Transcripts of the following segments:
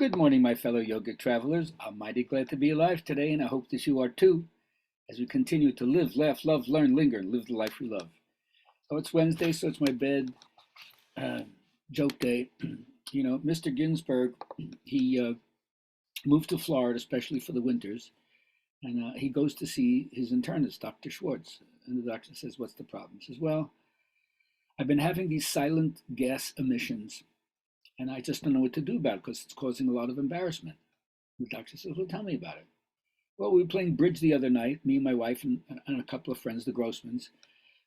Good morning, my fellow yogic travelers. I'm mighty glad to be alive today, and I hope that you are too, as we continue to live, laugh, love, learn, linger, and live the life we love. So it's Wednesday, so it's my bed uh, joke day. Mr. Ginsburg, he moved to Florida, especially for the winters, and he goes to see his internist, Dr. Schwartz. And the doctor says, "What's the problem?" He says, "Well, I've been having these silent gas emissions, and I just don't know what to do about it because it's causing a lot of embarrassment." The doctor says, "Well, tell me about it." Well, we were playing bridge the other night, me and my wife and a couple of friends, the Grossmans.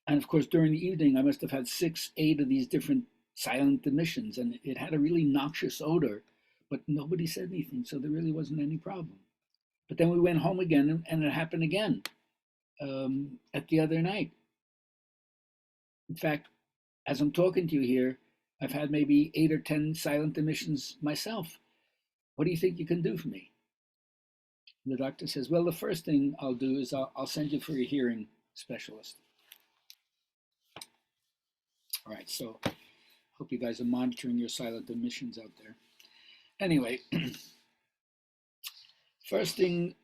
And of course, during the evening, I must have had 6, 8 of these different silent emissions, and it had a really noxious odor, but nobody said anything, so there really wasn't any problem. But then we went home again, and it happened again at the other night. In fact, as I'm talking to you here, I've had maybe 8 or 10 silent emissions myself. What do you think you can do for me? The doctor says, "Well, the first thing I'll do is I'll send you for a hearing specialist." All right, so hope you guys are monitoring your silent emissions out there. Anyway, first thing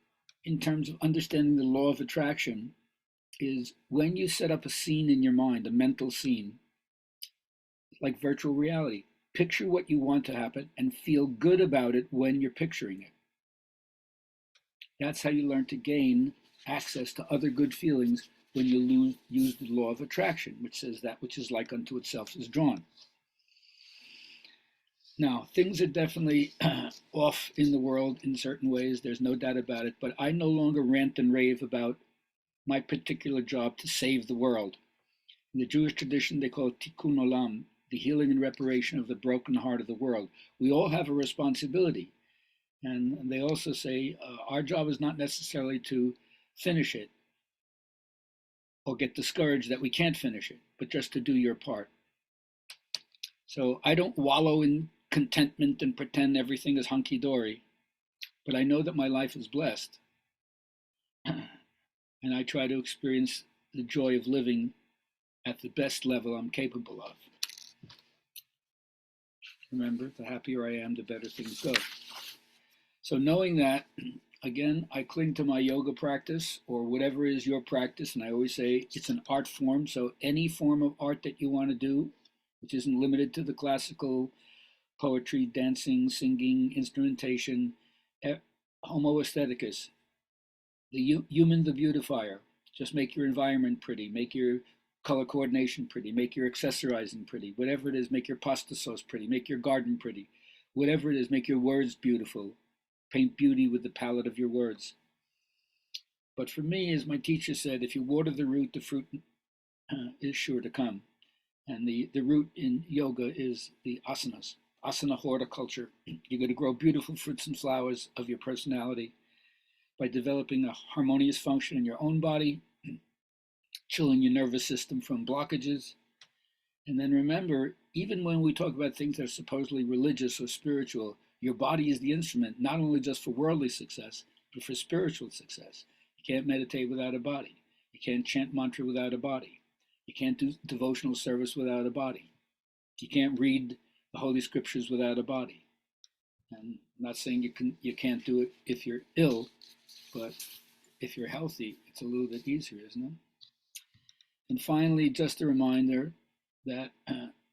in terms of understanding the law of attraction is when you set up a scene in your mind, a mental scene, like virtual reality, picture what you want to happen and feel good about it when you're picturing it. That's how you learn to gain access to other good feelings when you use the law of attraction, which says that which is like unto itself is drawn. Now, things are definitely off in the world in certain ways, there's no doubt about it, but I no longer rant and rave about my particular job to save the world. In the Jewish tradition, they call it tikkun olam, the healing and reparation of the broken heart of the world. We all have a responsibility. And they also say our job is not necessarily to finish it or get discouraged that we can't finish it, but just to do your part. So I don't wallow in contentment and pretend everything is hunky dory, but I know that my life is blessed. And I try to experience the joy of living at the best level I'm capable of. Remember, the happier I am, the better things go. So knowing that, again, I cling to my yoga practice or whatever is your practice, and I always say it's an art form, so any form of art that you want to do, which isn't limited to the classical poetry, dancing, singing, instrumentation, homo aestheticus, the human the beautifier. Just make your environment pretty, make your color coordination pretty, make your accessorizing pretty, whatever it is, make your pasta sauce pretty, make your garden pretty, whatever it is, make your words beautiful, paint beauty with the palette of your words. But for me, as my teacher said, if you water the root, the fruit is sure to come. And the root in yoga is the asanas, asana horticulture. You're going to grow beautiful fruits and flowers of your personality by developing a harmonious function in your own body, chilling your nervous system from blockages. And then remember, even when we talk about things that are supposedly religious or spiritual, your body is the instrument, not only just for worldly success, but for spiritual success. You can't meditate without a body. You can't chant mantra without a body. You can't do devotional service without a body. You can't read the Holy Scriptures without a body. And I'm not saying you can't do it if you're ill, but if you're healthy, it's a little bit easier, isn't it? And finally, just a reminder that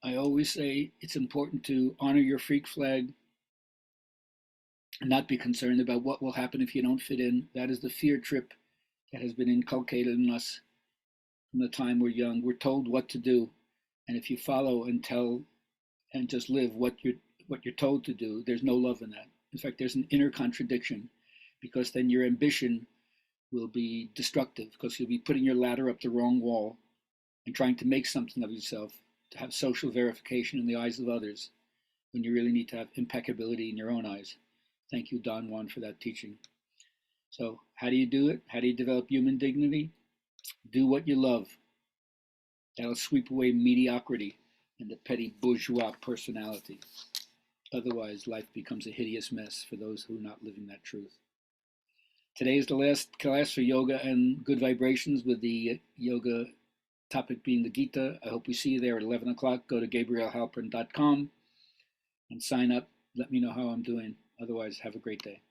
I always say it's important to honor your freak flag and not be concerned about what will happen if you don't fit in. That is the fear trip that has been inculcated in us from the time we're young. We're told what to do, and if you follow and tell and just live what you're told to do, there's no love in that. In fact, there's an inner contradiction, because then your ambition will be destructive, because you'll be putting your ladder up the wrong wall and trying to make something of yourself to have social verification in the eyes of others, when you really need to have impeccability in your own eyes. Thank you, Don Juan, for that teaching. So how do you do it? How do you develop human dignity? Do what you love. That'll sweep away mediocrity and the petty bourgeois personality. Otherwise, life becomes a hideous mess for those who are not living that truth. Today is the last class for yoga and good vibrations, with the yoga topic being the Gita. I hope we see you there at 11 o'clock. Go to gabrielhalpern.com and sign up. Let me know how I'm doing. Otherwise, have a great day.